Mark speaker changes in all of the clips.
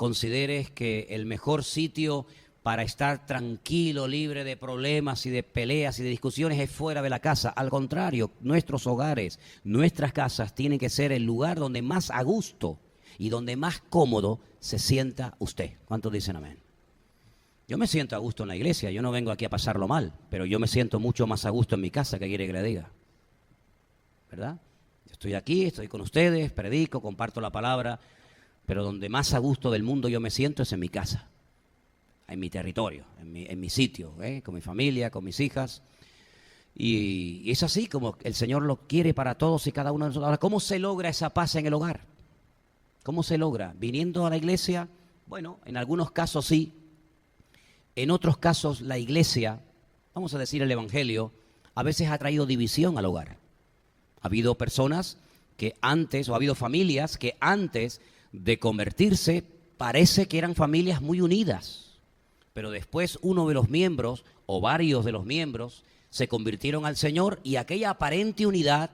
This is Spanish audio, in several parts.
Speaker 1: consideres que el mejor sitio para estar tranquilo, libre de problemas y de peleas y de discusiones es fuera de la casa. Al contrario, nuestros hogares, nuestras casas tienen que ser el lugar donde más a gusto y donde más cómodo se sienta usted. ¿Cuántos dicen amén? Yo me siento a gusto en la iglesia, yo no vengo aquí a pasarlo mal, pero yo me siento mucho más a gusto en mi casa, ¿qué quiere que le diga? ¿Verdad? Yo estoy aquí, estoy con ustedes, predico, comparto la palabra, pero donde más a gusto del mundo yo me siento es en mi casa, en mi territorio, en mi sitio, con mi familia, con mis hijas. Y es así como el Señor lo quiere para todos y cada uno de nosotros. Ahora, ¿cómo se logra esa paz en el hogar? ¿Cómo se logra? ¿Viniendo a la iglesia? Bueno, en algunos casos sí. En otros casos la iglesia, vamos a decir el evangelio, a veces ha traído división al hogar. Ha habido personas que antes, o ha habido familias que antes de convertirse, parece que eran familias muy unidas. Pero después uno de los miembros, o varios de los miembros, se convirtieron al Señor y aquella aparente unidad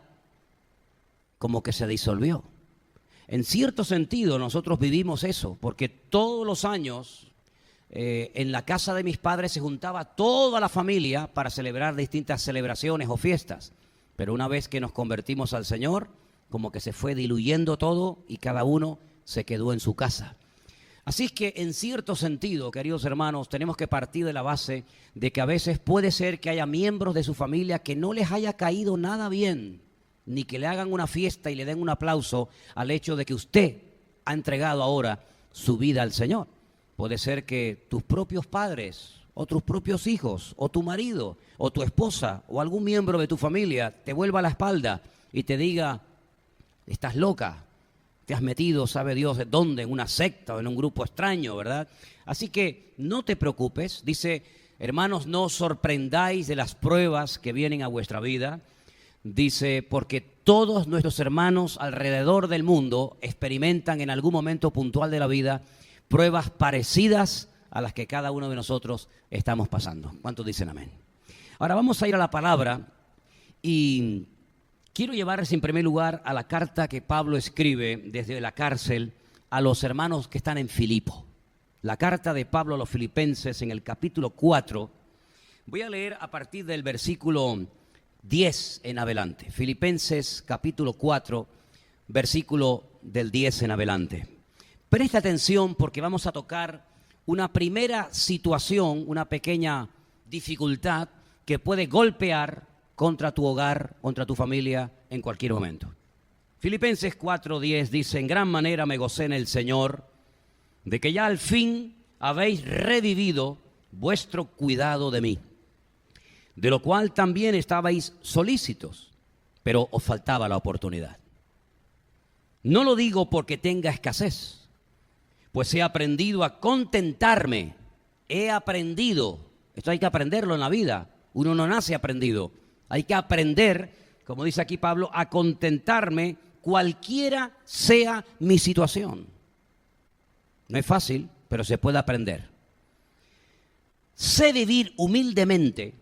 Speaker 1: como que se disolvió. En cierto sentido nosotros vivimos eso, porque todos los años en la casa de mis padres se juntaba toda la familia para celebrar distintas celebraciones o fiestas. Pero una vez que nos convertimos al Señor, como que se fue diluyendo todo y cada uno se quedó en su casa. Así es que en cierto sentido, queridos hermanos, tenemos que partir de la base de que a veces puede ser que haya miembros de su familia que no les haya caído nada bien, ni que le hagan una fiesta y le den un aplauso al hecho de que usted ha entregado ahora su vida al Señor. Puede ser que tus propios padres, o tus propios hijos, o tu marido, o tu esposa, o algún miembro de tu familia te vuelva la espalda y te diga, estás loca, te has metido, sabe Dios de dónde, en una secta o en un grupo extraño, ¿verdad? Así que no te preocupes, dice, hermanos, no os sorprendáis de las pruebas que vienen a vuestra vida, dice, porque todos nuestros hermanos alrededor del mundo experimentan en algún momento puntual de la vida pruebas parecidas a las que cada uno de nosotros estamos pasando. ¿Cuántos dicen amén? Ahora vamos a ir a la palabra y quiero llevarles en primer lugar a la carta que Pablo escribe desde la cárcel a los hermanos que están en Filipo. La carta de Pablo a los filipenses en el capítulo 4. Voy a leer a partir del versículo 10 en adelante. Filipenses capítulo 4, versículo del 10 en adelante. Presta atención porque vamos a tocar una primera situación, una pequeña dificultad que puede golpear contra tu hogar, contra tu familia en cualquier momento. Filipenses 4:10 dice, en gran manera me gocé en el Señor, de que ya al fin habéis revivido vuestro cuidado de mí, de lo cual también estabais solícitos, pero os faltaba la oportunidad. No lo digo porque tenga escasez, pues he aprendido a contentarme, he aprendido, esto hay que aprenderlo en la vida, uno no nace aprendido, hay que aprender, como dice aquí Pablo, a contentarme cualquiera sea mi situación. No es fácil, pero se puede aprender. Sé vivir humildemente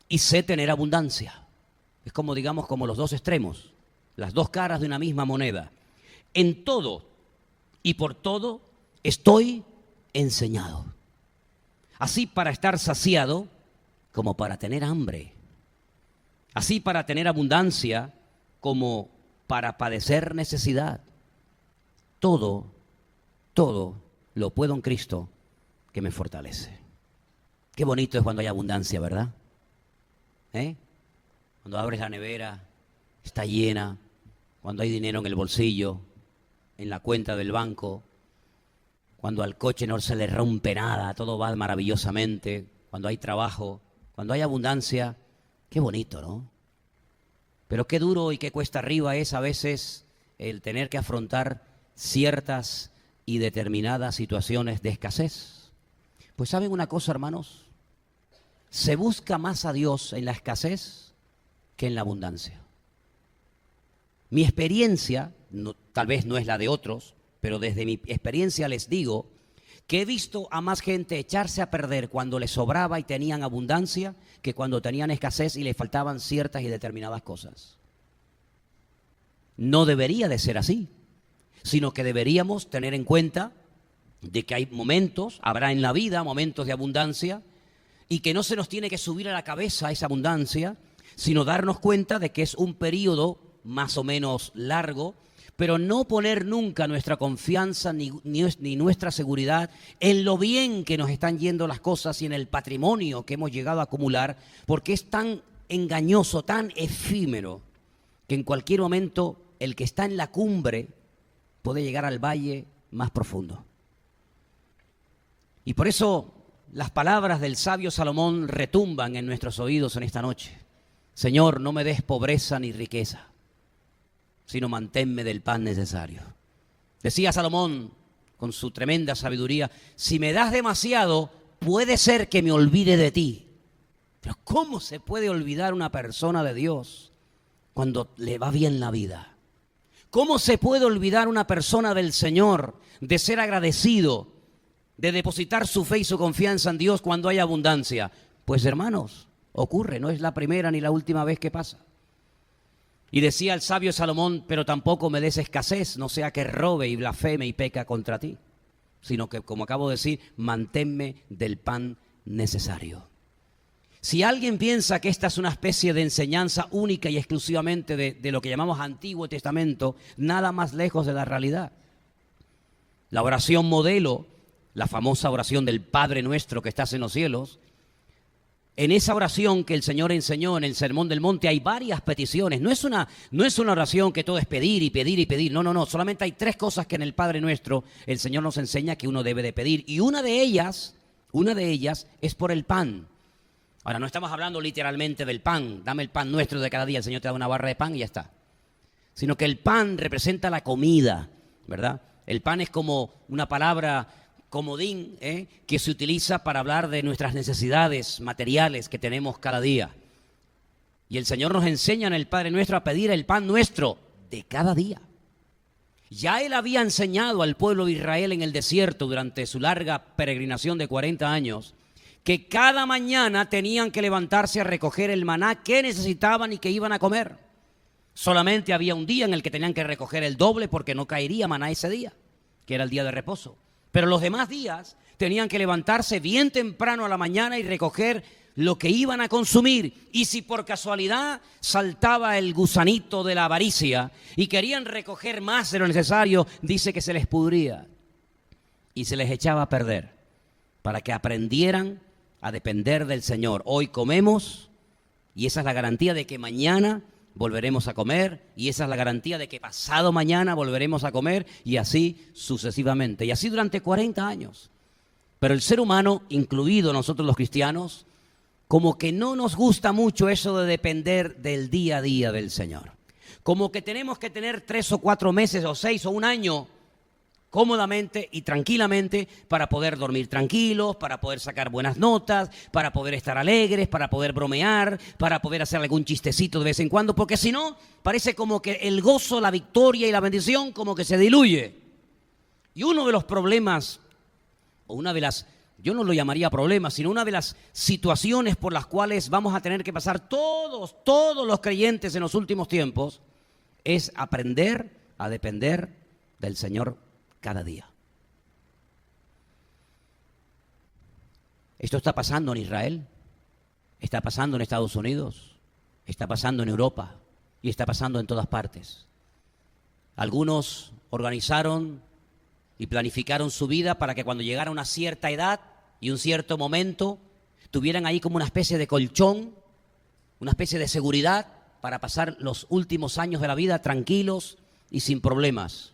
Speaker 1: y sé tener abundancia. Es como, digamos, como los dos extremos, las dos caras de una misma moneda. En todo y por todo estoy enseñado, así para estar saciado como para tener hambre, así para tener abundancia como para padecer necesidad. Todo lo puedo en Cristo que me fortalece. Qué bonito es cuando hay abundancia, ¿verdad? Cuando abres la nevera, está llena, cuando hay dinero en el bolsillo, en la cuenta del banco, cuando al coche no se le rompe nada, todo va maravillosamente, cuando hay trabajo, cuando hay abundancia, qué bonito, ¿no? Pero qué duro y qué cuesta arriba es a veces el tener que afrontar ciertas y determinadas situaciones de escasez. Pues ¿saben una cosa, hermanos? Se busca más a Dios en la escasez que en la abundancia. Mi experiencia, tal vez no es la de otros, pero desde mi experiencia les digo que he visto a más gente echarse a perder cuando les sobraba y tenían abundancia que cuando tenían escasez y les faltaban ciertas y determinadas cosas. No debería de ser así, sino que deberíamos tener en cuenta de que hay momentos, habrá en la vida momentos de abundancia, y que no se nos tiene que subir a la cabeza esa abundancia, sino darnos cuenta de que es un periodo más o menos largo, pero no poner nunca nuestra confianza ni nuestra seguridad en lo bien que nos están yendo las cosas y en el patrimonio que hemos llegado a acumular, porque es tan engañoso, tan efímero, que en cualquier momento el que está en la cumbre puede llegar al valle más profundo. Y por eso las palabras del sabio Salomón retumban en nuestros oídos en esta noche. Señor, no me des pobreza ni riqueza, sino manténme del pan necesario. Decía Salomón con su tremenda sabiduría, si me das demasiado, puede ser que me olvide de ti. Pero ¿cómo se puede olvidar una persona de Dios cuando le va bien la vida? ¿Cómo se puede olvidar una persona del Señor de ser agradecido, de depositar su fe y su confianza en Dios cuando hay abundancia? Pues hermanos, ocurre, no es la primera ni la última vez que pasa. Y decía el sabio Salomón, pero tampoco me des escasez, no sea que robe y blasfeme y peca contra ti, sino que, como acabo de decir, manténme del pan necesario. Si alguien piensa que esta es una especie de enseñanza única y exclusivamente de lo que llamamos Antiguo Testamento, nada más lejos de la realidad. La oración modelo, la famosa oración del Padre Nuestro que estás en los cielos, en esa oración que el Señor enseñó en el Sermón del Monte hay varias peticiones. No es una oración que todo es pedir y pedir y pedir. No. Solamente hay 3 cosas que en el Padre Nuestro el Señor nos enseña que uno debe de pedir. Y una de ellas es por el pan. Ahora, no estamos hablando literalmente del pan. Dame el pan nuestro de cada día. El Señor te da una barra de pan y ya está. Sino que el pan representa la comida, ¿verdad? El pan es como una palabra comodín, que se utiliza para hablar de nuestras necesidades materiales que tenemos cada día. Y el Señor nos enseña en el Padre Nuestro a pedir el pan nuestro de cada día. Ya Él había enseñado al pueblo de Israel en el desierto durante su larga peregrinación de 40 años que cada mañana tenían que levantarse a recoger el maná que necesitaban y que iban a comer. Solamente había un día en el que tenían que recoger el doble porque no caería maná ese día, que era el día de reposo. Pero los demás días tenían que levantarse bien temprano a la mañana y recoger lo que iban a consumir. Y si por casualidad saltaba el gusanito de la avaricia y querían recoger más de lo necesario, dice que se les pudría y se les echaba a perder para que aprendieran a depender del Señor. Hoy comemos y esa es la garantía de que mañana volveremos a comer, y esa es la garantía de que pasado mañana volveremos a comer, y así sucesivamente, y así durante 40 años. Pero el ser humano, incluido nosotros los cristianos, como que no nos gusta mucho eso de depender del día a día del Señor. Como que tenemos que tener 3 o 4 meses o 6 o un año cómodamente y tranquilamente para poder dormir tranquilos, para poder sacar buenas notas, para poder estar alegres, para poder bromear, para poder hacer algún chistecito de vez en cuando, porque si no, parece como que el gozo, la victoria y la bendición como que se diluye. Y uno de los problemas, o una de las, yo no lo llamaría problemas, sino una de las situaciones por las cuales vamos a tener que pasar todos los creyentes en los últimos tiempos, es aprender a depender del Señor cada día. Esto está pasando en Israel, está pasando en Estados Unidos, está pasando en Europa y está pasando en todas partes. Algunos organizaron y planificaron su vida para que cuando llegara una cierta edad y un cierto momento tuvieran ahí como una especie de colchón, una especie de seguridad para pasar los últimos años de la vida tranquilos y sin problemas.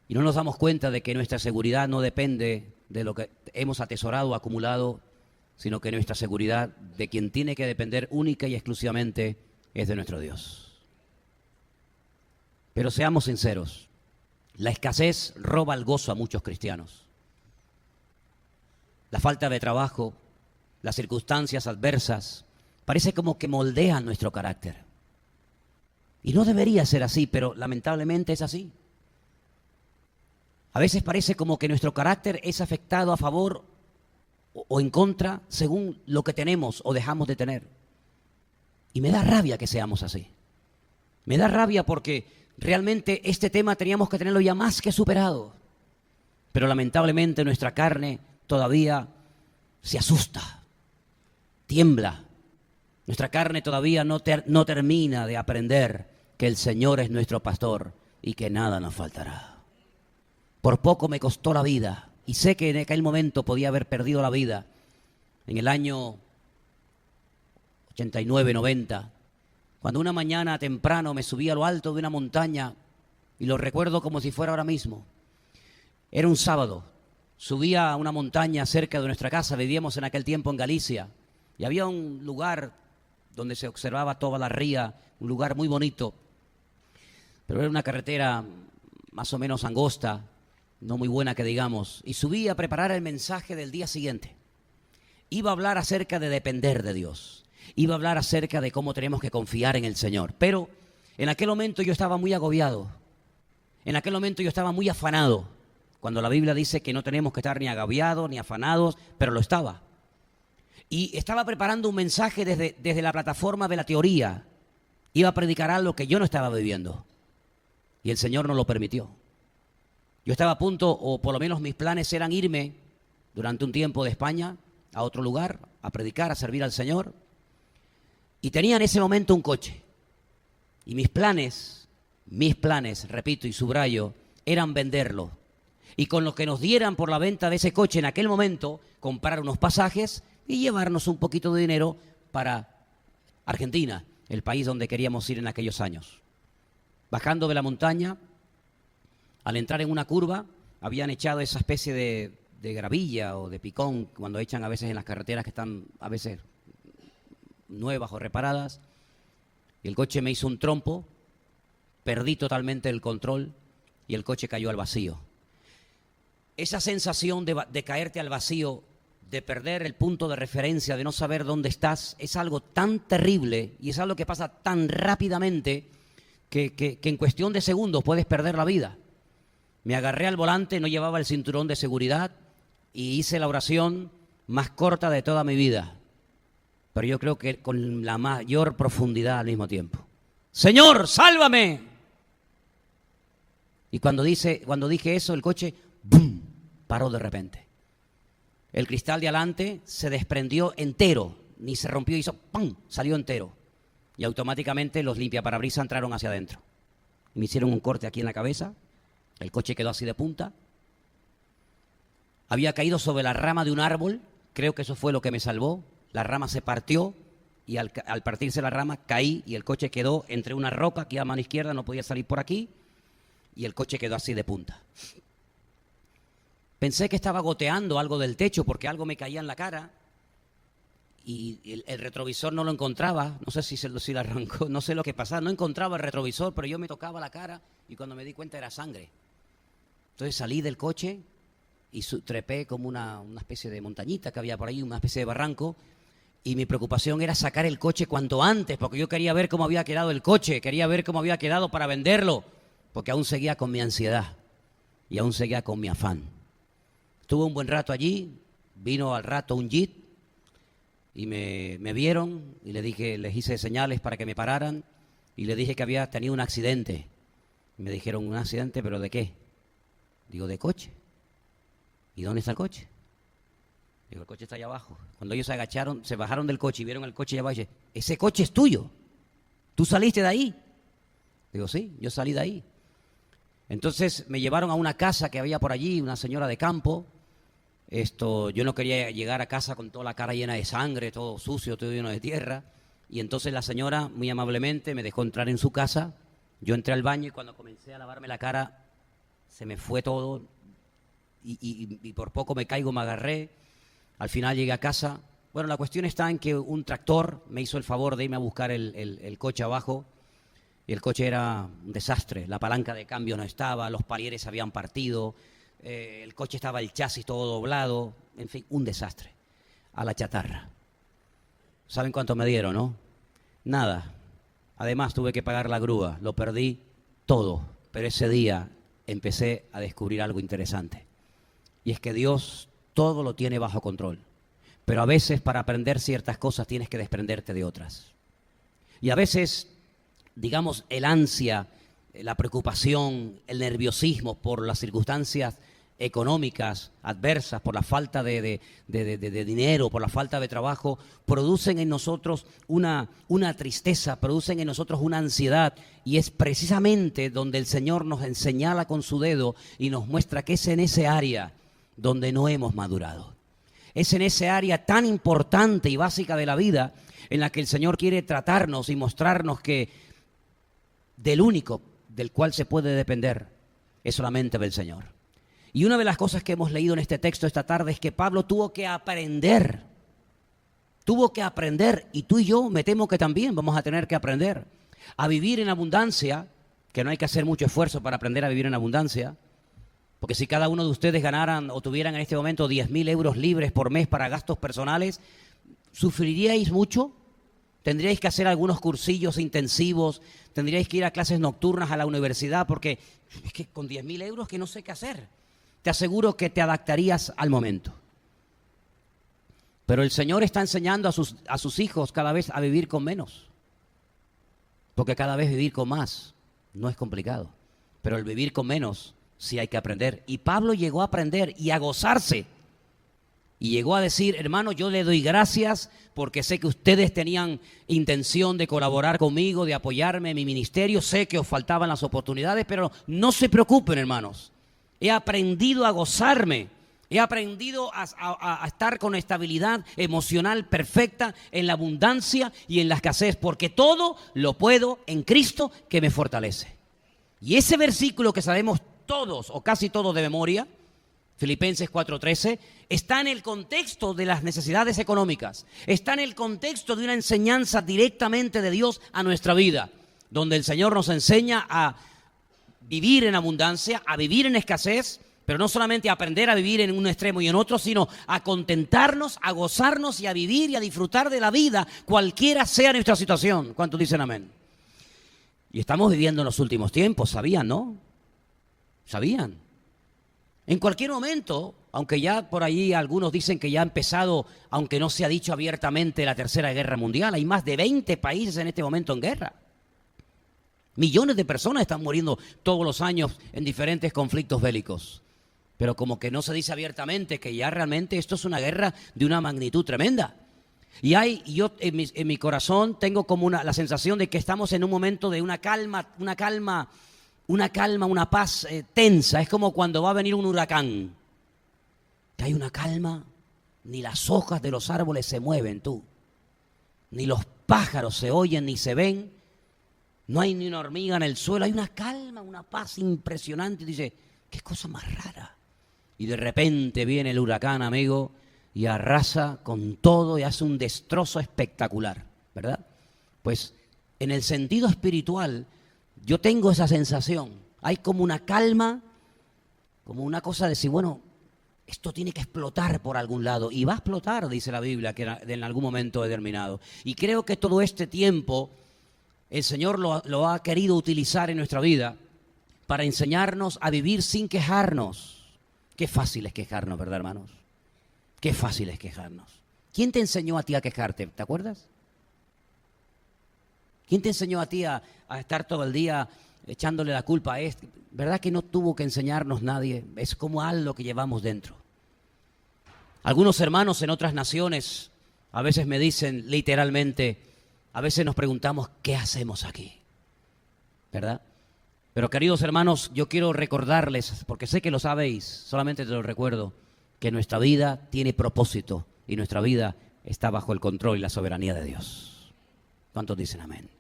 Speaker 1: Y no nos damos cuenta de que nuestra seguridad no depende de lo que hemos atesorado o acumulado, sino que nuestra seguridad, de quien tiene que depender única y exclusivamente, es de nuestro Dios. Pero seamos sinceros, la escasez roba el gozo a muchos cristianos. La falta de trabajo, las circunstancias adversas, parece como que moldean nuestro carácter. Y no debería ser así, pero lamentablemente es así. A veces parece como que nuestro carácter es afectado a favor o en contra según lo que tenemos o dejamos de tener. Y me da rabia que seamos así. Me da rabia porque realmente este tema teníamos que tenerlo ya más que superado. pero lamentablemente nuestra carne todavía se asusta, tiembla. Nuestra carne todavía no termina de aprender que el Señor es nuestro pastor y que nada nos faltará. Por poco me costó la vida, y sé que en aquel momento podía haber perdido la vida. En el año 89, 90, cuando una mañana temprano me subí a lo alto de una montaña, y lo recuerdo como si fuera ahora mismo. Era un sábado, subía a una montaña cerca de nuestra casa, vivíamos en aquel tiempo en Galicia, y había un lugar donde se observaba toda la ría, un lugar muy bonito, pero era una carretera más o menos angosta, no muy buena que digamos, y subí a preparar el mensaje del día siguiente. Iba a hablar acerca de depender de Dios, iba a hablar acerca de cómo tenemos que confiar en el Señor, pero en aquel momento yo estaba muy agobiado, en aquel momento yo estaba muy afanado, cuando la Biblia dice que no tenemos que estar ni agobiados ni afanados, pero lo estaba. Y estaba preparando un mensaje desde la plataforma de la teoría. Iba a predicar algo que yo no estaba viviendo. Y el Señor no lo permitió. Yo estaba a punto, o por lo menos mis planes eran irme durante un tiempo de España a otro lugar, a predicar, a servir al Señor. Y tenía en ese momento un coche. Y mis planes, repito y subrayo, eran venderlo. Y con lo que nos dieran por la venta de ese coche en aquel momento, comprar unos pasajes y llevarnos un poquito de dinero para Argentina, el país donde queríamos ir en aquellos años. Bajando de la montaña, al entrar en una curva, habían echado esa especie de gravilla o de picón, cuando echan a veces en las carreteras que están a veces nuevas o reparadas, y el coche me hizo un trompo, perdí totalmente el control y el coche cayó al vacío. Esa sensación de caerte al vacío, de perder el punto de referencia, de no saber dónde estás, es algo tan terrible y es algo que pasa tan rápidamente que en cuestión de segundos puedes perder la vida. Me agarré al volante, no llevaba el cinturón de seguridad y hice la oración más corta de toda mi vida, pero yo creo que con la mayor profundidad al mismo tiempo. ¡Señor, sálvame! Y cuando dije eso, el coche ¡bum!, paró de repente. El cristal de adelante se desprendió entero, ni se rompió, hizo ¡pum!, salió entero. Y automáticamente los limpiaparabrisas entraron hacia adentro. Me hicieron un corte aquí en la cabeza, el coche quedó así de punta. Había caído sobre la rama de un árbol, creo que eso fue lo que me salvó. La rama se partió y al partirse la rama caí y el coche quedó entre una roca, aquí a mano izquierda, no podía salir por aquí, y el coche quedó así de punta. Pensé que estaba goteando algo del techo porque algo me caía en la cara y el retrovisor no lo encontraba, no sé si lo arrancó, no sé lo que pasaba, no encontraba el retrovisor, pero yo me tocaba la cara y cuando me di cuenta era sangre. Entonces salí del coche y trepé como una especie de montañita que había por ahí, una especie de barranco, y mi preocupación era sacar el coche cuanto antes, porque yo quería ver cómo había quedado el coche, quería ver cómo había quedado para venderlo, porque aún seguía con mi ansiedad y aún seguía con mi afán. Estuve un buen rato allí, vino al rato un jeep y me vieron y les hice señales para que me pararan y les dije que había tenido un accidente. Y me dijeron, ¿un accidente? ¿Pero de qué? Digo, de coche. ¿Y dónde está el coche? Digo, el coche está allá abajo. Cuando ellos se agacharon, se bajaron del coche y vieron el coche allá abajo y dije, ese coche es tuyo. ¿Tú saliste de ahí? Digo, sí, yo salí de ahí. Entonces me llevaron a una casa que había por allí, una señora de campo. Yo no quería llegar a casa con toda la cara llena de sangre, todo sucio, todo lleno de tierra. Y entonces la señora, muy amablemente, me dejó entrar en su casa. Yo entré al baño y cuando comencé a lavarme la cara, se me fue todo. Y por poco me caigo, me agarré. Al final llegué a casa. Bueno, la cuestión está en que un tractor me hizo el favor de irme a buscar el coche abajo. Y el coche era un desastre. La palanca de cambio no estaba, los palieres se habían partido, el coche estaba el chasis todo doblado. En fin, un desastre. A la chatarra. ¿Saben cuánto me dieron, no? Nada. Además tuve que pagar la grúa. Lo perdí todo. Pero ese día empecé a descubrir algo interesante. Y es que Dios todo lo tiene bajo control. Pero a veces para aprender ciertas cosas tienes que desprenderte de otras. Y a veces, digamos, el ansia, la preocupación, el nerviosismo por las circunstancias económicas adversas, por la falta de dinero, por la falta de trabajo, producen en nosotros una tristeza, producen en nosotros una ansiedad, y es precisamente donde el Señor nos señala con su dedo y nos muestra que es en ese área donde no hemos madurado. Es en ese área tan importante y básica de la vida en la que el Señor quiere tratarnos y mostrarnos que del único del cual se puede depender es solamente del Señor. Y una de las cosas que hemos leído en este texto esta tarde es que Pablo tuvo que aprender, y tú y yo me temo que también vamos a tener que aprender a vivir en abundancia, que no hay que hacer mucho esfuerzo para aprender a vivir en abundancia, porque si cada uno de ustedes ganaran o tuvieran en este momento 10.000 euros libres por mes para gastos personales, ¿sufriríais mucho? ¿Tendríais que hacer algunos cursillos intensivos? ¿Tendríais que ir a clases nocturnas a la universidad? Porque es que con 10.000 euros que no sé qué hacer. Te aseguro que te adaptarías al momento. Pero el Señor está enseñando a sus hijos cada vez a vivir con menos. Porque cada vez vivir con más no es complicado. Pero el vivir con menos sí hay que aprender. Y Pablo llegó a aprender y a gozarse. Y llegó a decir, hermano, yo le doy gracias porque sé que ustedes tenían intención de colaborar conmigo, de apoyarme en mi ministerio. Sé que os faltaban las oportunidades, pero no se preocupen, hermanos. He aprendido a gozarme, he aprendido a estar con estabilidad emocional perfecta en la abundancia y en la escasez, porque todo lo puedo en Cristo que me fortalece. Y ese versículo que sabemos todos o casi todos de memoria, Filipenses 4:13, está en el contexto de las necesidades económicas, está en el contexto de una enseñanza directamente de Dios a nuestra vida, donde el Señor nos enseña a vivir en abundancia, a vivir en escasez, pero no solamente a aprender a vivir en un extremo y en otro, sino a contentarnos, a gozarnos y a vivir y a disfrutar de la vida, cualquiera sea nuestra situación. ¿Cuántos dicen amén? Y estamos viviendo en los últimos tiempos, ¿sabían, no? ¿Sabían? En cualquier momento, aunque ya por ahí algunos dicen que ya ha empezado, aunque no se ha dicho abiertamente, la Tercera Guerra Mundial, hay más de 20 países en este momento en guerra. Millones de personas están muriendo todos los años en diferentes conflictos bélicos. Pero como que no se dice abiertamente que ya realmente esto es una guerra de una magnitud tremenda. Y yo en mi corazón tengo como la sensación de que estamos en un momento de una paz tensa. Es como cuando va a venir un huracán. Que hay una calma, ni las hojas de los árboles se mueven, ni los pájaros se oyen ni se ven. No hay ni una hormiga en el suelo, hay una calma, una paz impresionante. Y dice, qué cosa más rara. Y de repente viene el huracán, amigo, y arrasa con todo y hace un destrozo espectacular, ¿verdad? Pues en el sentido espiritual, yo tengo esa sensación. Hay como una calma, como una cosa de decir, bueno, esto tiene que explotar por algún lado. Y va a explotar, dice la Biblia, que en algún momento determinado. Y creo que todo este tiempo el Señor lo ha querido utilizar en nuestra vida para enseñarnos a vivir sin quejarnos. Qué fácil es quejarnos, ¿verdad, hermanos? Qué fácil es quejarnos. ¿Quién te enseñó a ti a quejarte? ¿Te acuerdas? ¿Quién te enseñó a ti a estar todo el día echándole la culpa a este? ¿Verdad que no tuvo que enseñarnos nadie? Es como algo que llevamos dentro. Algunos hermanos en otras naciones a veces me dicen literalmente, a veces nos preguntamos, ¿qué hacemos aquí? ¿Verdad? Pero queridos hermanos, yo quiero recordarles, porque sé que lo sabéis, solamente te lo recuerdo, que nuestra vida tiene propósito y nuestra vida está bajo el control y la soberanía de Dios. ¿Cuántos dicen amén?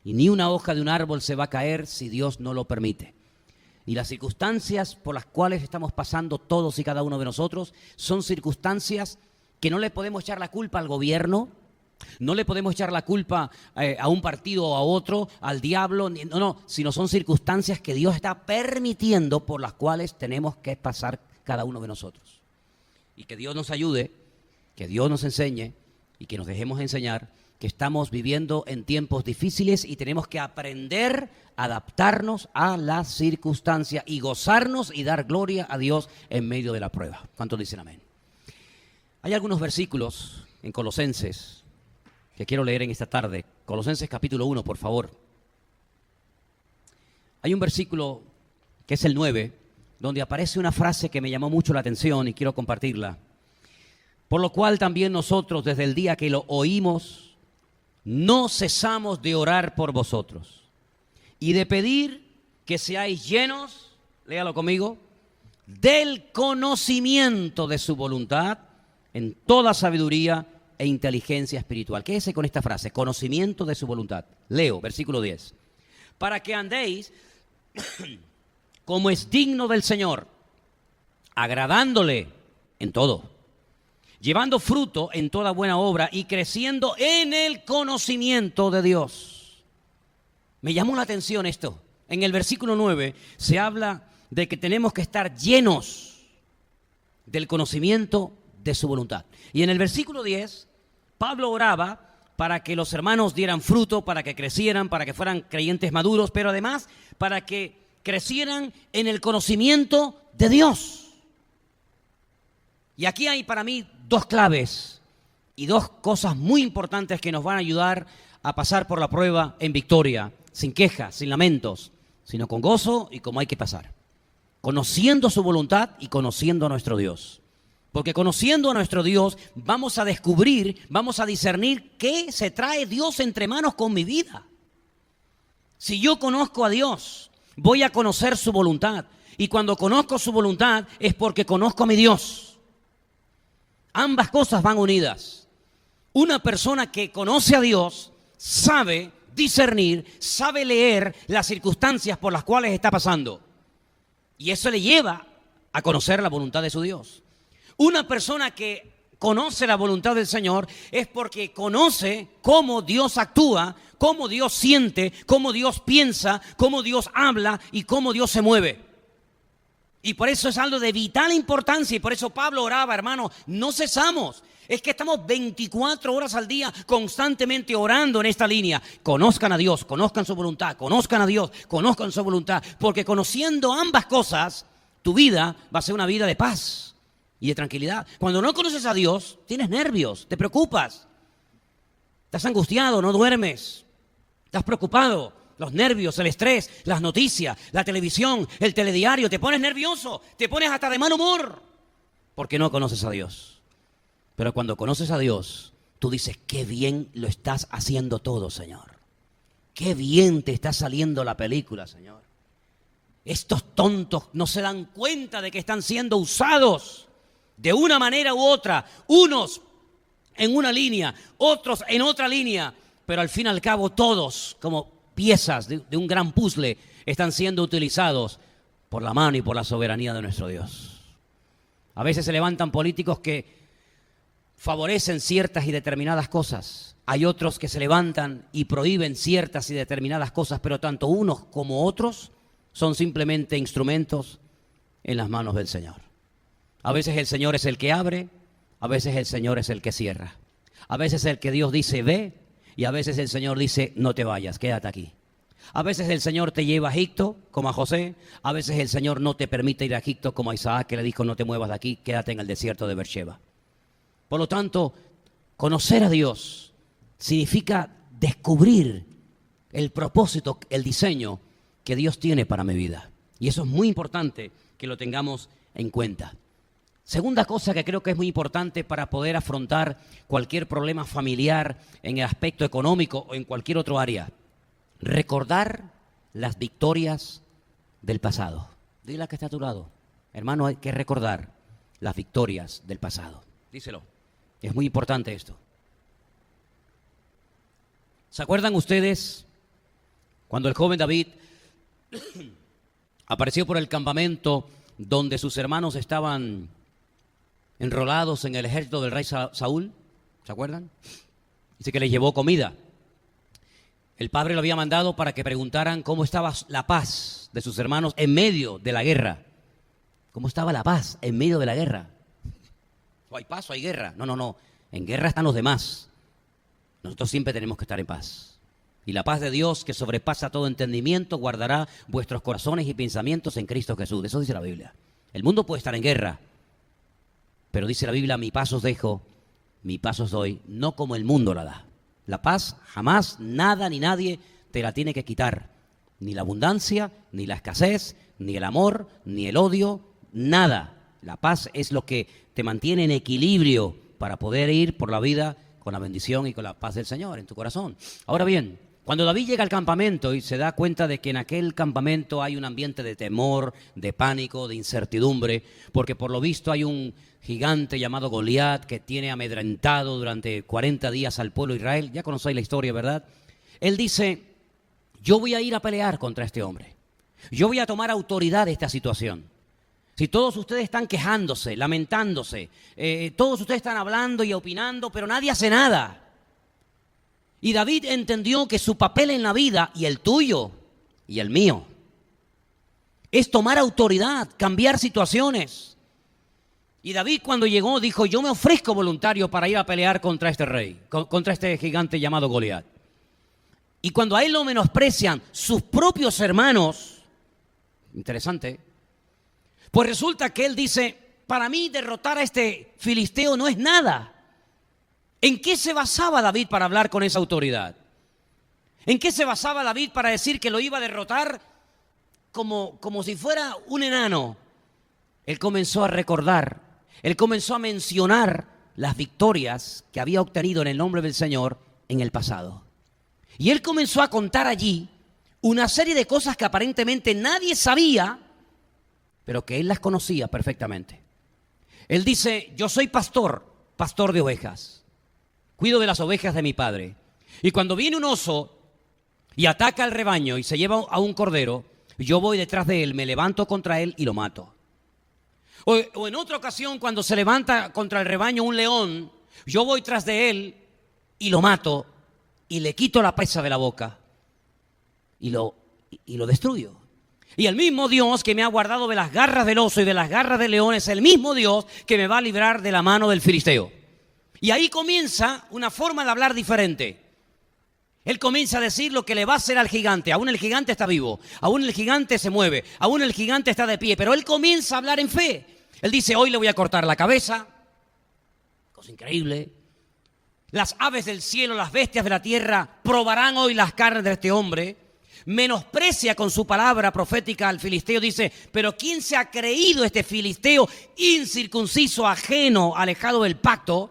Speaker 1: Y ni una hoja de un árbol se va a caer si Dios no lo permite. Y las circunstancias por las cuales estamos pasando todos y cada uno de nosotros son circunstancias que no le podemos echar la culpa al gobierno, no le podemos echar la culpa a un partido o a otro, al diablo, no, sino son circunstancias que Dios está permitiendo por las cuales tenemos que pasar cada uno de nosotros. Y que Dios nos ayude, que Dios nos enseñe y que nos dejemos enseñar que estamos viviendo en tiempos difíciles y tenemos que aprender a adaptarnos a las circunstancias y gozarnos y dar gloria a Dios en medio de la prueba. ¿Cuántos dicen amén? Hay algunos versículos en Colosenses que quiero leer en esta tarde. Colosenses capítulo 1, por favor. Hay un versículo que es el 9, donde aparece una frase que me llamó mucho la atención y quiero compartirla. Por lo cual también nosotros, desde el día que lo oímos, no cesamos de orar por vosotros y de pedir que seáis llenos, léalo conmigo, del conocimiento de su voluntad en toda sabiduría e inteligencia espiritual. Quédese con esta frase, conocimiento de su voluntad. Leo, versículo 10. Para que andéis como es digno del Señor, agradándole en todo, llevando fruto en toda buena obra y creciendo en el conocimiento de Dios. Me llamó la atención esto. En el versículo 9 se habla de que tenemos que estar llenos del conocimiento de su voluntad. Y en el versículo 10, Pablo oraba para que los hermanos dieran fruto, para que crecieran, para que fueran creyentes maduros, pero además para que crecieran en el conocimiento de Dios. Y aquí hay para mí dos claves y dos cosas muy importantes que nos van a ayudar a pasar por la prueba en victoria, sin quejas, sin lamentos, sino con gozo y como hay que pasar. Conociendo su voluntad y conociendo a nuestro Dios. Porque conociendo a nuestro Dios vamos a descubrir, vamos a discernir qué se trae Dios entre manos con mi vida. Si yo conozco a Dios, voy a conocer su voluntad. Y cuando conozco su voluntad es porque conozco a mi Dios. Ambas cosas van unidas. Una persona que conoce a Dios sabe discernir, sabe leer las circunstancias por las cuales está pasando. Y eso le lleva a conocer la voluntad de su Dios. Una persona que conoce la voluntad del Señor es porque conoce cómo Dios actúa, cómo Dios siente, cómo Dios piensa, cómo Dios habla y cómo Dios se mueve. Y por eso es algo de vital importancia y por eso Pablo oraba, hermano, no cesamos. Es que estamos 24 horas al día constantemente orando en esta línea. Conozcan a Dios, conozcan su voluntad, conozcan a Dios, conozcan su voluntad. Porque conociendo ambas cosas, tu vida va a ser una vida de paz y de tranquilidad. Cuando no conoces a Dios, tienes nervios, te preocupas. Estás angustiado, no duermes. Estás preocupado. Los nervios, el estrés, las noticias, la televisión, el telediario. Te pones nervioso, te pones hasta de mal humor. Porque no conoces a Dios. Pero cuando conoces a Dios, tú dices, qué bien lo estás haciendo todo, Señor. Qué bien te está saliendo la película, Señor. Estos tontos no se dan cuenta de que están siendo usados de una manera u otra. Unos en una línea, otros en otra línea. Pero al fin y al cabo todos, como piezas de un gran puzzle, están siendo utilizados por la mano y por la soberanía de nuestro Dios. A veces se levantan políticos que favorecen ciertas y determinadas cosas. Hay otros que se levantan y prohíben ciertas y determinadas cosas, pero tanto unos como otros son simplemente instrumentos en las manos del Señor. A veces el Señor es el que abre, a veces el Señor es el que cierra. A veces el que Dios dice ve y a veces el Señor dice no te vayas, quédate aquí. A veces el Señor te lleva a Egipto, como a José. A veces el Señor no te permite ir a Egipto, como a Isaac, que le dijo no te muevas de aquí, quédate en el desierto de Beersheba. Por lo tanto, conocer a Dios significa descubrir el propósito, el diseño que Dios tiene para mi vida. Y eso es muy importante que lo tengamos en cuenta. Segunda cosa que creo que es muy importante para poder afrontar cualquier problema familiar en el aspecto económico o en cualquier otro área. Recordar las victorias del pasado. Dile a que está a tu lado. Hermano, hay que recordar las victorias del pasado. Díselo. Es muy importante esto. ¿Se acuerdan ustedes cuando el joven David apareció por el campamento donde sus hermanos estaban enrolados en el ejército del rey Saúl? ¿Se acuerdan? Dice que les llevó comida. El padre lo había mandado para que preguntaran cómo estaba la paz de sus hermanos en medio de la guerra. ¿Cómo estaba la paz en medio de la guerra? O hay paz o hay guerra. No. En guerra están los demás. Nosotros siempre tenemos que estar en paz. Y la paz de Dios, que sobrepasa todo entendimiento, guardará vuestros corazones y pensamientos en Cristo Jesús. Eso dice la Biblia. El mundo puede estar en guerra. Pero dice la Biblia, mi paz os dejo, mi paz os doy, no como el mundo la da. La paz jamás, nada ni nadie te la tiene que quitar. Ni la abundancia, ni la escasez, ni el amor, ni el odio, nada. La paz es lo que te mantiene en equilibrio para poder ir por la vida con la bendición y con la paz del Señor en tu corazón. Ahora bien, cuando David llega al campamento y se da cuenta de que en aquel campamento hay un ambiente de temor, de pánico, de incertidumbre, porque por lo visto hay un gigante llamado Goliat que tiene amedrentado durante 40 días al pueblo de Israel. Ya conocéis la historia, ¿verdad? Él dice, yo voy a ir a pelear contra este hombre. Yo voy a tomar autoridad de esta situación. Si todos ustedes están quejándose, lamentándose, todos ustedes están hablando y opinando, pero nadie hace nada. Y David entendió que su papel en la vida, y el tuyo, y el mío, es tomar autoridad, cambiar situaciones. Y David cuando llegó dijo, yo me ofrezco voluntario para ir a pelear contra este rey, contra este gigante llamado Goliat. Y cuando a él lo menosprecian sus propios hermanos, interesante, pues resulta que él dice, para mí derrotar a este filisteo no es nada. ¿En qué se basaba David para hablar con esa autoridad? ¿En qué se basaba David para decir que lo iba a derrotar como si fuera un enano? Él comenzó a recordar, él comenzó a mencionar las victorias que había obtenido en el nombre del Señor en el pasado. Y él comenzó a contar allí una serie de cosas que aparentemente nadie sabía, pero que él las conocía perfectamente. Él dice, yo soy pastor de ovejas. Cuido de las ovejas de mi padre. Y cuando viene un oso y ataca al rebaño y se lleva a un cordero, yo voy detrás de él, me levanto contra él y lo mato. O en otra ocasión, cuando se levanta contra el rebaño un león, yo voy tras de él y lo mato y le quito la presa de la boca y lo destruyo. Y el mismo Dios que me ha guardado de las garras del oso y de las garras del león es el mismo Dios que me va a librar de la mano del filisteo. Y ahí comienza una forma de hablar diferente. Él comienza a decir lo que le va a hacer al gigante. Aún el gigante está vivo, aún el gigante se mueve, aún el gigante está de pie, pero él comienza a hablar en fe. Él dice, hoy le voy a cortar la cabeza, cosa increíble. Las aves del cielo, las bestias de la tierra probarán hoy las carnes de este hombre. Menosprecia con su palabra profética al filisteo, dice, pero ¿quién se ha creído este filisteo incircunciso, ajeno, alejado del pacto,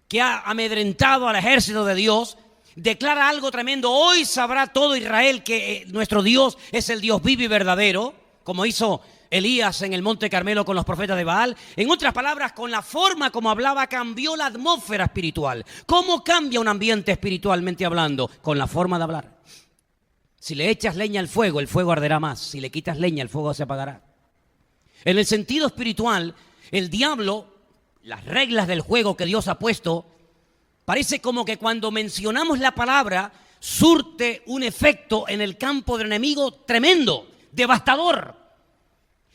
Speaker 1: que ha amedrentado al ejército de Dios? Declara algo tremendo, hoy sabrá todo Israel que nuestro Dios es el Dios vivo y verdadero, como hizo Elías en el Monte Carmelo con los profetas de Baal. En otras palabras, con la forma como hablaba, cambió la atmósfera espiritual. ¿Cómo cambia un ambiente espiritualmente hablando? Con la forma de hablar. Si le echas leña al fuego, el fuego arderá más. Si le quitas leña, el fuego se apagará. En el sentido espiritual, el diablo, las reglas del juego que Dios ha puesto, parece como que cuando mencionamos la palabra, surte un efecto en el campo del enemigo tremendo, devastador.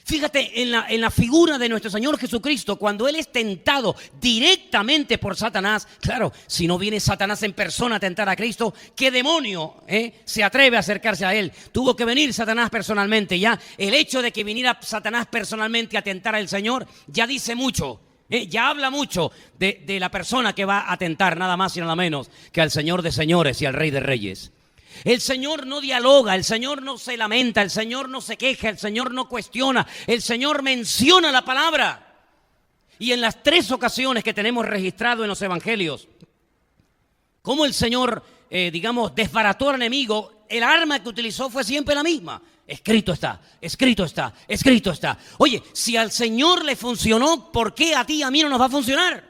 Speaker 1: Fíjate en la figura de nuestro Señor Jesucristo, cuando Él es tentado directamente por Satanás. Claro, si no viene Satanás en persona a tentar a Cristo, ¿qué demonio se atreve a acercarse a Él? Tuvo que venir Satanás personalmente. Ya el hecho de que viniera Satanás personalmente a tentar al Señor ya dice mucho. Ya habla mucho de la persona que va a tentar, nada más y nada menos que al Señor de señores y al Rey de reyes. El Señor no dialoga, el Señor no se lamenta, el Señor no se queja, el Señor no cuestiona, el Señor menciona la palabra. Y en las 3 ocasiones que tenemos registrado en los evangelios, cómo el Señor, desbarató al enemigo, el arma que utilizó fue siempre la misma. Escrito está, escrito está, escrito está. Oye, si al Señor le funcionó, ¿por qué a ti y a mí no nos va a funcionar?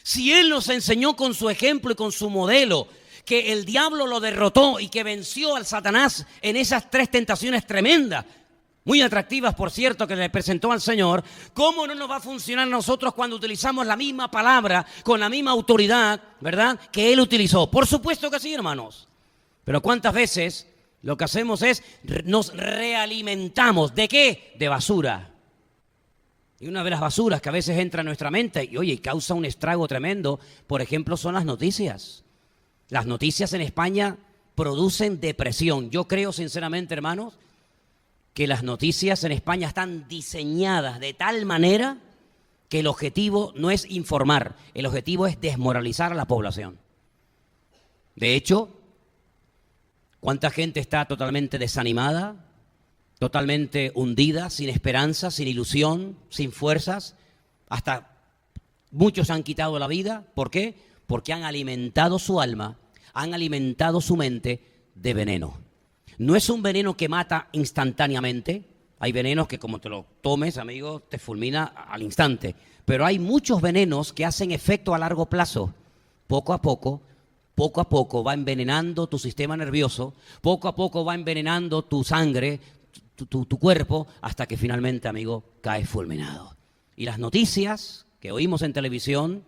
Speaker 1: Si Él nos enseñó con su ejemplo y con su modelo que el diablo lo derrotó y que venció al Satanás en esas 3 tentaciones tremendas, muy atractivas, por cierto, que le presentó al Señor, ¿cómo no nos va a funcionar a nosotros cuando utilizamos la misma palabra, con la misma autoridad, ¿verdad?, que Él utilizó? Por supuesto que sí, hermanos. Pero ¿cuántas veces lo que hacemos es nos realimentamos? ¿De qué? De basura. Y una de las basuras que a veces entra en nuestra mente y causa un estrago tremendo, por ejemplo, son las noticias. Las noticias en España producen depresión. Yo creo sinceramente, hermanos, que las noticias en España están diseñadas de tal manera que el objetivo no es informar, el objetivo es desmoralizar a la población. De hecho, ¿cuánta gente está totalmente desanimada, totalmente hundida, sin esperanza, sin ilusión, sin fuerzas. Hasta muchos han quitado la vida. ¿Por qué? Porque han alimentado su alma, han alimentado su mente de veneno. No es un veneno que mata instantáneamente. Hay venenos que como te lo tomes, amigo, te fulmina al instante. Pero hay muchos venenos que hacen efecto a largo plazo. Poco a poco va envenenando tu sistema nervioso, poco a poco va envenenando tu sangre, tu cuerpo, hasta que finalmente, amigo, caes fulminado. Y las noticias que oímos en televisión,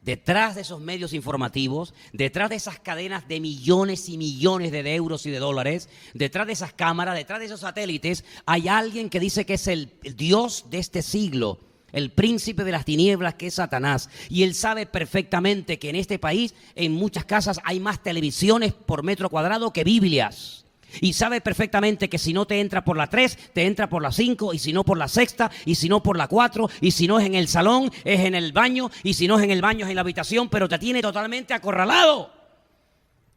Speaker 1: detrás de esos medios informativos, detrás de esas cadenas de millones y millones de euros y de dólares, detrás de esas cámaras, detrás de esos satélites, hay alguien que dice que es el Dios de este siglo, el príncipe de las tinieblas, que es Satanás. Y él sabe perfectamente que en este país, en muchas casas, hay más televisiones por metro cuadrado que Biblias. Y sabe perfectamente que si no te entra por la 3, te entra por la 5, y si no por la sexta, y si no por la 4, y si no es en el salón, es en el baño, y si no es en el baño, es en la habitación, pero te tiene totalmente acorralado.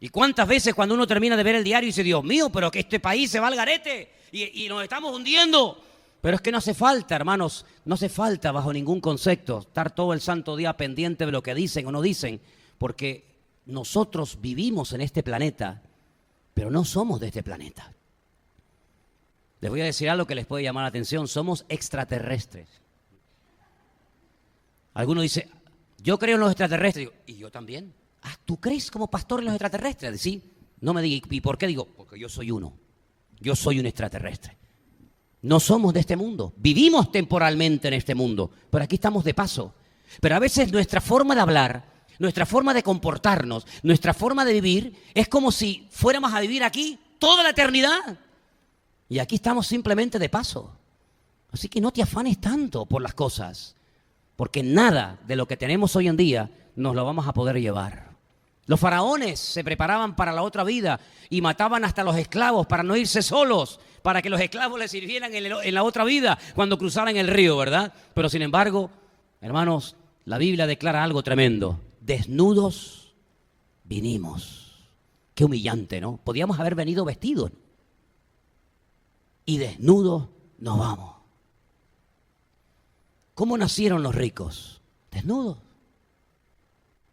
Speaker 1: ¿Y cuántas veces cuando uno termina de ver el diario dice, Dios mío, pero que este país se va al garete y nos estamos hundiendo? Pero es que no hace falta, hermanos, no hace falta bajo ningún concepto estar todo el santo día pendiente de lo que dicen o no dicen, porque nosotros vivimos en este planeta, pero no somos de este planeta. Les voy a decir algo que les puede llamar la atención. Somos extraterrestres. Algunos dicen, yo creo en los extraterrestres. Digo, y yo también. Ah, ¿tú crees como pastor en los extraterrestres? Sí. No me diga, ¿y por qué? Digo, porque yo soy uno. Yo soy un extraterrestre. No somos de este mundo. Vivimos temporalmente en este mundo, pero aquí estamos de paso. Pero a veces nuestra forma de hablar, nuestra forma de comportarnos, nuestra forma de vivir, es como si fuéramos a vivir aquí toda la eternidad. Y aquí estamos simplemente de paso. Así que no te afanes tanto por las cosas, porque nada de lo que tenemos hoy en día nos lo vamos a poder llevar. Los faraones se preparaban para la otra vida y mataban hasta los esclavos para no irse solos, para que los esclavos les sirvieran en la otra vida cuando cruzaran el río, ¿verdad? Pero sin embargo, hermanos, la Biblia declara algo tremendo. Desnudos vinimos. Qué humillante, ¿no? Podíamos haber venido vestidos. Y desnudos nos vamos. ¿Cómo nacieron los ricos? Desnudos.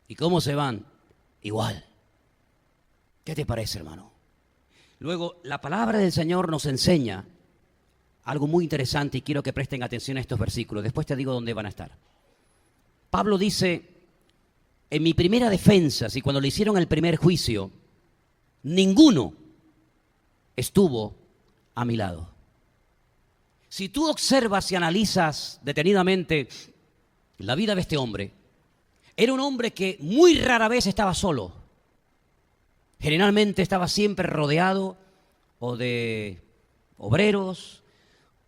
Speaker 1: ¿Y cómo se van? Igual. ¿Qué te parece, hermano? Luego, la palabra del Señor nos enseña algo muy interesante y quiero que presten atención a estos versículos. Después te digo dónde van a estar. Pablo dice, en mi primera defensa, si cuando le hicieron el primer juicio, ninguno estuvo a mi lado. Si tú observas y analizas detenidamente la vida de este hombre, era un hombre que muy rara vez estaba solo. Generalmente estaba siempre rodeado o de obreros,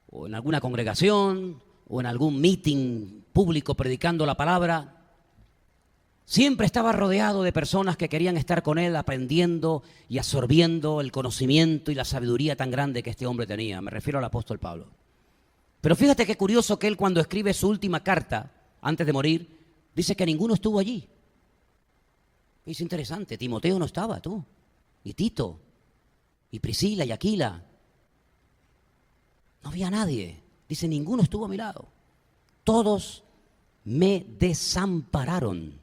Speaker 1: o en alguna congregación, o en algún meeting público predicando la palabra. Siempre estaba rodeado de personas que querían estar con él aprendiendo y absorbiendo el conocimiento y la sabiduría tan grande que este hombre tenía. Me refiero al apóstol Pablo. Pero fíjate qué curioso que él cuando escribe su última carta, antes de morir, dice que ninguno estuvo allí. Es interesante, Timoteo no estaba, tú, y Tito, y Priscila y Aquila. No había nadie. Dice, ninguno estuvo a mi lado. Todos me desampararon.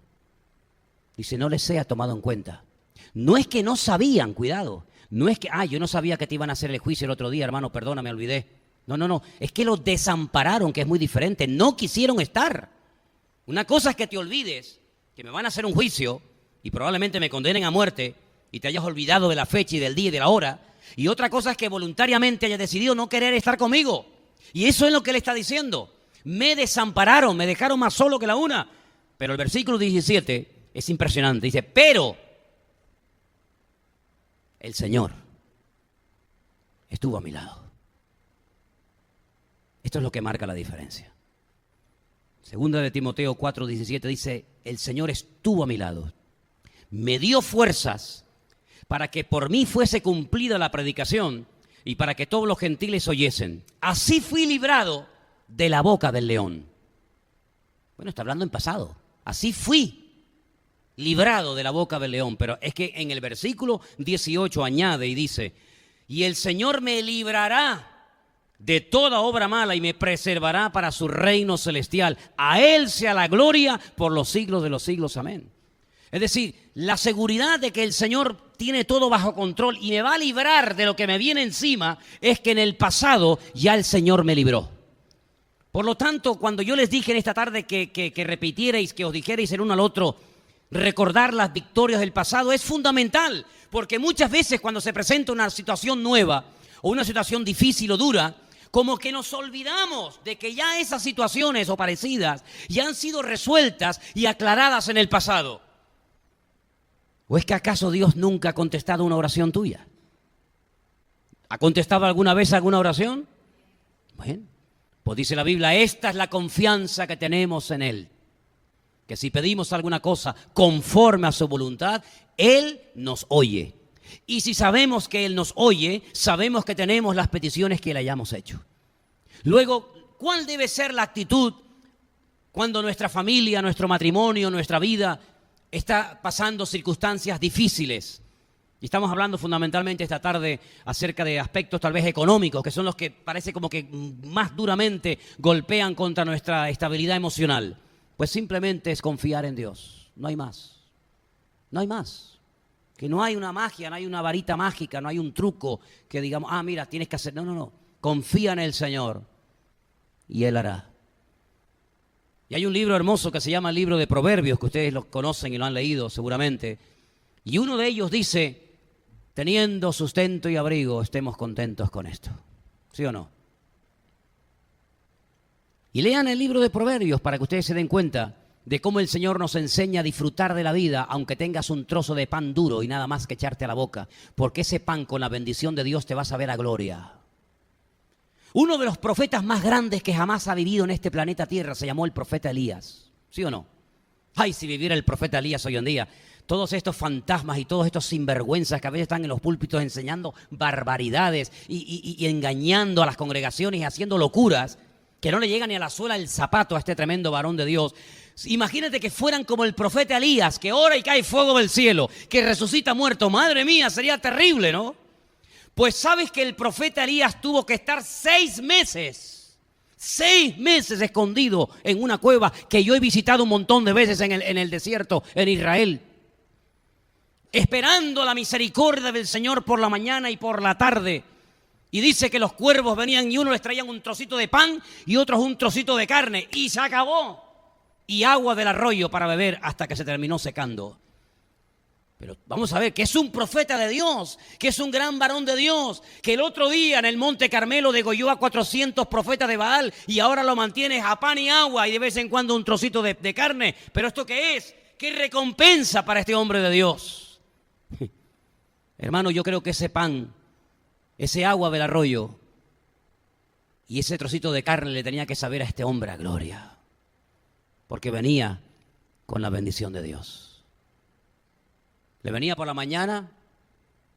Speaker 1: Dice, no les sea tomado en cuenta. No es que no sabían, cuidado. No es que, yo no sabía que te iban a hacer el juicio el otro día, hermano, perdona, me olvidé. No. Es que los desampararon, que es muy diferente. No quisieron estar. Una cosa es que te olvides, que me van a hacer un juicio y probablemente me condenen a muerte y te hayas olvidado de la fecha y del día y de la hora. Y otra cosa es que voluntariamente hayas decidido no querer estar conmigo. Y eso es lo que él está diciendo. Me desampararon, me dejaron más solo que la una. Pero el versículo 17... es impresionante. Dice, pero el Señor estuvo a mi lado. Esto es lo que marca la diferencia. Segunda de Timoteo 4:17 dice, el Señor estuvo a mi lado. Me dio fuerzas para que por mí fuese cumplida la predicación y para que todos los gentiles oyesen. Así fui librado de la boca del león. Bueno, está hablando en pasado. Así fui librado de la boca del león, pero es que en el versículo 18 añade y dice, y el Señor me librará de toda obra mala y me preservará para su reino celestial. A Él sea la gloria por los siglos de los siglos. Amén. Es decir, la seguridad de que el Señor tiene todo bajo control y me va a librar de lo que me viene encima es que en el pasado ya el Señor me libró. Por lo tanto, cuando yo les dije en esta tarde que repitierais, que os dijerais el uno al otro, recordar las victorias del pasado es fundamental, porque muchas veces cuando se presenta una situación nueva o una situación difícil o dura, como que nos olvidamos de que ya esas situaciones o parecidas ya han sido resueltas y aclaradas en el pasado. ¿O es que acaso Dios nunca ha contestado una oración tuya? ¿Ha contestado alguna vez alguna oración? Bueno, pues dice la Biblia, esta es la confianza que tenemos en Él. Que si pedimos alguna cosa conforme a su voluntad, Él nos oye. Y si sabemos que Él nos oye, sabemos que tenemos las peticiones que le hayamos hecho. Luego, ¿cuál debe ser la actitud cuando nuestra familia, nuestro matrimonio, nuestra vida está pasando circunstancias difíciles? Y estamos hablando fundamentalmente esta tarde acerca de aspectos tal vez económicos, que son los que parece como que más duramente golpean contra nuestra estabilidad emocional. Pues simplemente es confiar en Dios, no hay más. No hay más. Que no hay una magia, no hay una varita mágica, no hay un truco que digamos, mira, tienes que hacer. No. Confía en el Señor y Él hará. Y hay un libro hermoso que se llama el libro de Proverbios, que ustedes lo conocen y lo han leído seguramente. Y uno de ellos dice, teniendo sustento y abrigo, estemos contentos con esto. ¿Sí o no? Y lean el libro de Proverbios para que ustedes se den cuenta de cómo el Señor nos enseña a disfrutar de la vida, aunque tengas un trozo de pan duro y nada más que echarte a la boca, porque ese pan con la bendición de Dios te va a saber a gloria. Uno de los profetas más grandes que jamás ha vivido en este planeta Tierra se llamó el profeta Elías, ¿sí o no? Ay, si viviera el profeta Elías hoy en día, todos estos fantasmas y todos estos sinvergüenzas que a veces están en los púlpitos enseñando barbaridades y engañando a las congregaciones y haciendo locuras que no le llegan ni a la suela del zapato a este tremendo varón de Dios. Imagínate que fueran como el profeta Elías, que ora y cae fuego del cielo, que resucita muerto. Madre mía, sería terrible, ¿no? Pues sabes que el profeta Elías tuvo que estar 6 meses escondido en una cueva que yo he visitado un montón de veces en el desierto, en Israel, esperando la misericordia del Señor por la mañana y por la tarde. Y dice que los cuervos venían y uno les traían un trocito de pan y otros un trocito de carne. Y se acabó. Y agua del arroyo para beber hasta que se terminó secando. Pero vamos a ver que es un profeta de Dios, que es un gran varón de Dios, que el otro día en el Monte Carmelo degolló a 400 profetas de Baal y ahora lo mantienes a pan y agua y de vez en cuando un trocito de carne. ¿Pero esto qué es? ¿Qué recompensa para este hombre de Dios? Hermano, yo creo que ese pan, ese agua del arroyo y ese trocito de carne le tenía que saber a este hombre a gloria, porque venía con la bendición de Dios. Le venía por la mañana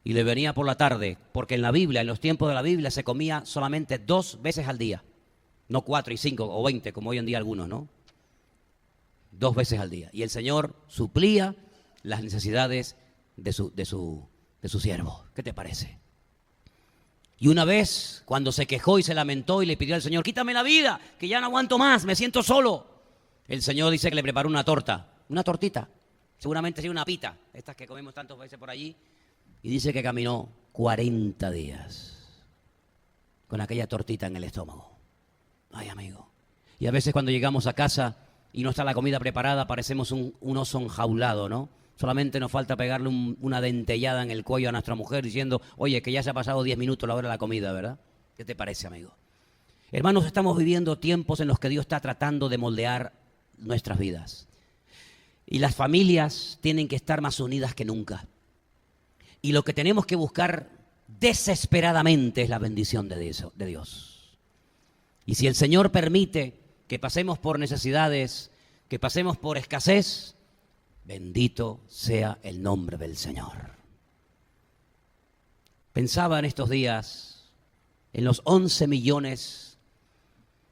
Speaker 1: y le venía por la tarde, porque en la Biblia, en los tiempos de la Biblia, se comía solamente 2 veces al día, no 4 y 5 o 20 como hoy en día algunos, ¿no? 2 veces al día. Y el Señor suplía las necesidades de su siervo. ¿Qué te parece? Y una vez, cuando se quejó y se lamentó y le pidió al Señor, quítame la vida, que ya no aguanto más, me siento solo. El Señor dice que le preparó una tortita, seguramente sí una pita, estas que comemos tantas veces por allí, y dice que caminó 40 días con aquella tortita en el estómago. Ay, amigo. Y a veces cuando llegamos a casa y no está la comida preparada, parecemos un oso enjaulado, ¿no? Solamente nos falta pegarle una dentellada en el cuello a nuestra mujer diciendo, oye, que ya se ha pasado 10 minutos la hora de la comida, ¿verdad? ¿Qué te parece, amigo? Hermanos, estamos viviendo tiempos en los que Dios está tratando de moldear nuestras vidas. Y las familias tienen que estar más unidas que nunca. Y lo que tenemos que buscar desesperadamente es la bendición de Dios. Y si el Señor permite que pasemos por necesidades, que pasemos por escasez, bendito sea el nombre del Señor. Pensaba en estos días en los 11 millones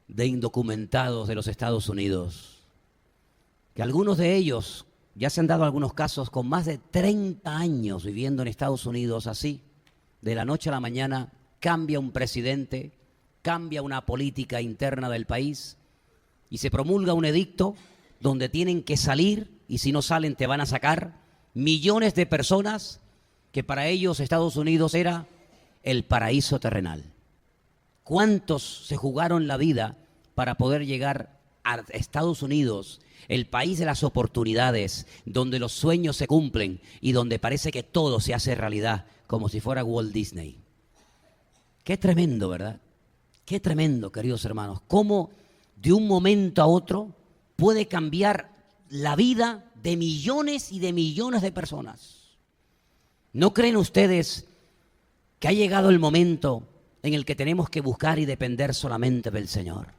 Speaker 1: de indocumentados de los Estados Unidos, que algunos de ellos, ya se han dado algunos casos con más de 30 años viviendo en Estados Unidos así, de la noche a la mañana cambia un presidente cambia una política interna del país y se promulga un edicto donde tienen que salir, y si no salen te van a sacar, millones de personas que para ellos Estados Unidos era el paraíso terrenal. ¿Cuántos se jugaron la vida para poder llegar a Estados Unidos, el país de las oportunidades, donde los sueños se cumplen y donde parece que todo se hace realidad, como si fuera Walt Disney? Qué tremendo, ¿verdad? Qué tremendo, queridos hermanos, cómo de un momento a otro puede cambiar la vida de millones y de millones de personas. ¿No creen ustedes que ha llegado el momento en el que tenemos que buscar y depender solamente del Señor?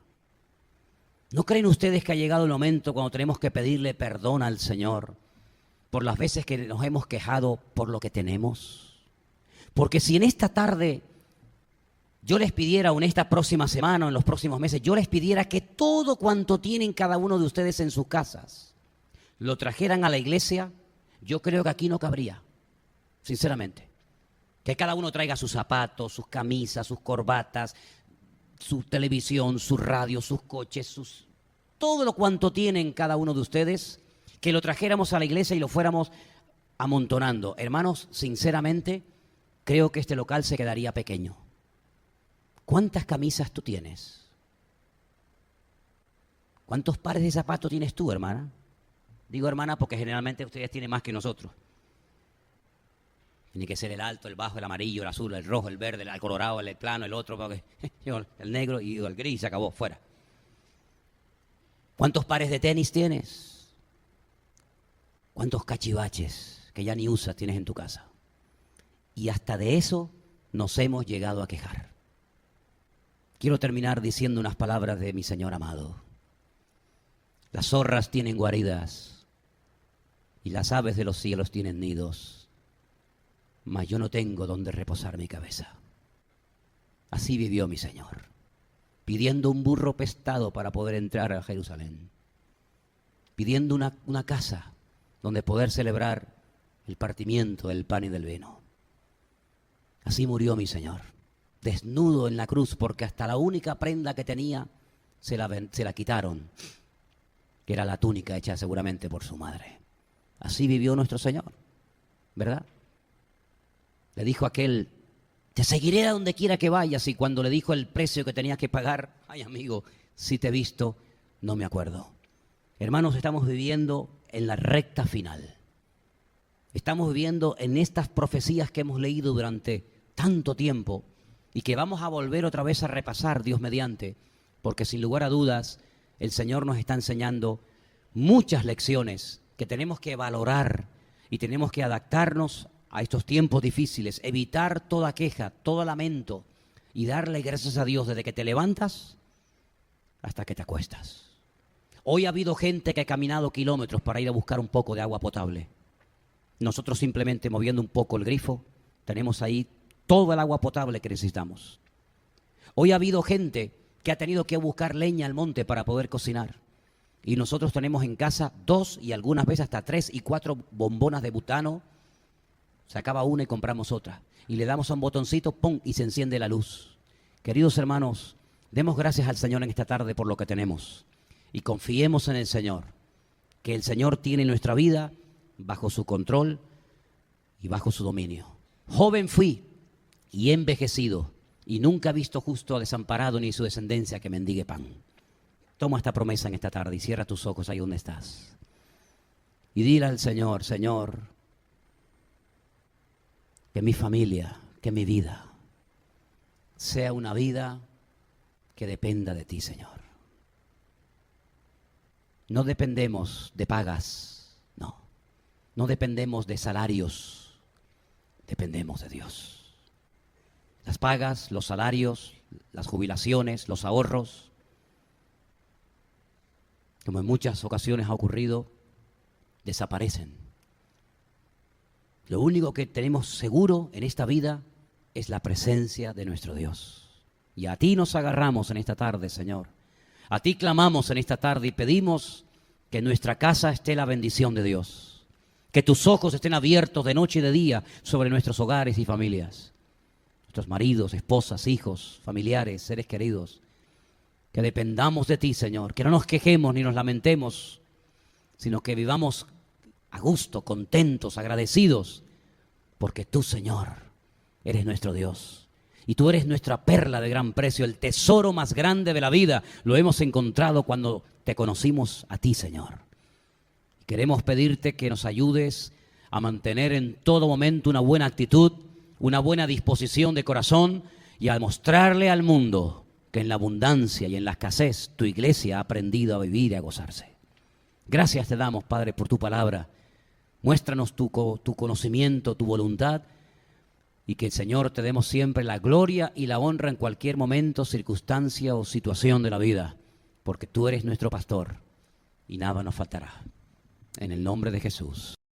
Speaker 1: ¿No creen ustedes que ha llegado el momento cuando tenemos que pedirle perdón al Señor por las veces que nos hemos quejado por lo que tenemos? Porque si en esta tarde yo les pidiera, o en esta próxima semana, o en los próximos meses, yo les pidiera que todo cuanto tienen cada uno de ustedes en sus casas, lo trajeran a la iglesia, yo creo que aquí no cabría, sinceramente. Que cada uno traiga sus zapatos, sus camisas, sus corbatas, su televisión, su radio, sus coches, todo lo cuanto tienen cada uno de ustedes, que lo trajéramos a la iglesia y lo fuéramos amontonando. Hermanos, sinceramente, creo que este local se quedaría pequeño. ¿Cuántas camisas tú tienes? ¿Cuántos pares de zapatos tienes tú, hermana? Digo hermana porque generalmente ustedes tienen más que nosotros. Tiene que ser el alto, el bajo, el amarillo, el azul, el rojo, el verde, el colorado, el plano, el otro, el negro y el gris, se acabó, fuera. ¿Cuántos pares de tenis tienes? ¿Cuántos cachivaches que ya ni usas tienes en tu casa? Y hasta de eso nos hemos llegado a quejar. Quiero terminar diciendo unas palabras de mi Señor amado. Las zorras tienen guaridas y las aves de los cielos tienen nidos, mas yo no tengo donde reposar mi cabeza. Así vivió mi Señor, pidiendo un burro prestado para poder entrar a Jerusalén, pidiendo una casa donde poder celebrar el partimiento del pan y del vino. Así murió mi Señor, desnudo en la cruz, porque hasta la única prenda que tenía se la quitaron, que era la túnica hecha seguramente por su madre. Así vivió nuestro Señor, ¿verdad? Le dijo a aquel: te seguiré a donde quiera que vayas. Y cuando le dijo el precio que tenía que pagar, ay amigo, si te he visto, no me acuerdo. Hermanos, estamos viviendo en la recta final. Estamos viviendo en estas profecías que hemos leído durante tanto tiempo y que vamos a volver otra vez a repasar, Dios mediante, porque sin lugar a dudas el Señor nos está enseñando muchas lecciones que tenemos que valorar y tenemos que adaptarnos a estos tiempos difíciles, evitar toda queja, todo lamento y darle gracias a Dios desde que te levantas hasta que te acuestas. Hoy ha habido gente que ha caminado kilómetros para ir a buscar un poco de agua potable. Nosotros simplemente moviendo un poco el grifo, tenemos ahí todo el agua potable que necesitamos. Hoy ha habido gente que ha tenido que buscar leña al monte para poder cocinar. Y nosotros tenemos en casa 2 y algunas veces hasta 3 y 4 bombonas de butano. Se acaba una y compramos otra. Y le damos a un botoncito, ¡pum!, y se enciende la luz. Queridos hermanos, demos gracias al Señor en esta tarde por lo que tenemos. Y confiemos en el Señor, que el Señor tiene nuestra vida bajo su control y bajo su dominio. Joven fui y he envejecido, y nunca he visto justo desamparado ni su descendencia que mendigue pan. Toma esta promesa en esta tarde y cierra tus ojos ahí donde estás. Y dile al Señor: Señor, que mi familia, que mi vida sea una vida que dependa de ti, Señor. No dependemos de pagas, no. No dependemos de salarios, dependemos de Dios. Las pagas, los salarios, las jubilaciones, los ahorros, como en muchas ocasiones ha ocurrido, desaparecen. Lo único que tenemos seguro en esta vida es la presencia de nuestro Dios. Y a ti nos agarramos en esta tarde, Señor. A ti clamamos en esta tarde y pedimos que en nuestra casa esté la bendición de Dios. Que tus ojos estén abiertos de noche y de día sobre nuestros hogares y familias. nuestros maridos, esposas, hijos, familiares, seres queridos. Que dependamos de ti, Señor, que no nos quejemos ni nos lamentemos, sino que vivamos a gusto, contentos, agradecidos, porque tú, Señor, eres nuestro Dios. Y tú eres nuestra perla de gran precio, el tesoro más grande de la vida. Lo hemos encontrado cuando te conocimos a ti, Señor. Queremos pedirte que nos ayudes a mantener en todo momento una buena actitud, una buena disposición de corazón y a mostrarle al mundo que en la abundancia y en la escasez tu iglesia ha aprendido a vivir y a gozarse. Gracias te damos, Padre, por tu palabra. Muéstranos tu conocimiento, tu voluntad, y que, Señor, te demos siempre la gloria y la honra en cualquier momento, circunstancia o situación de la vida, porque tú eres nuestro pastor y nada nos faltará. En el nombre de Jesús.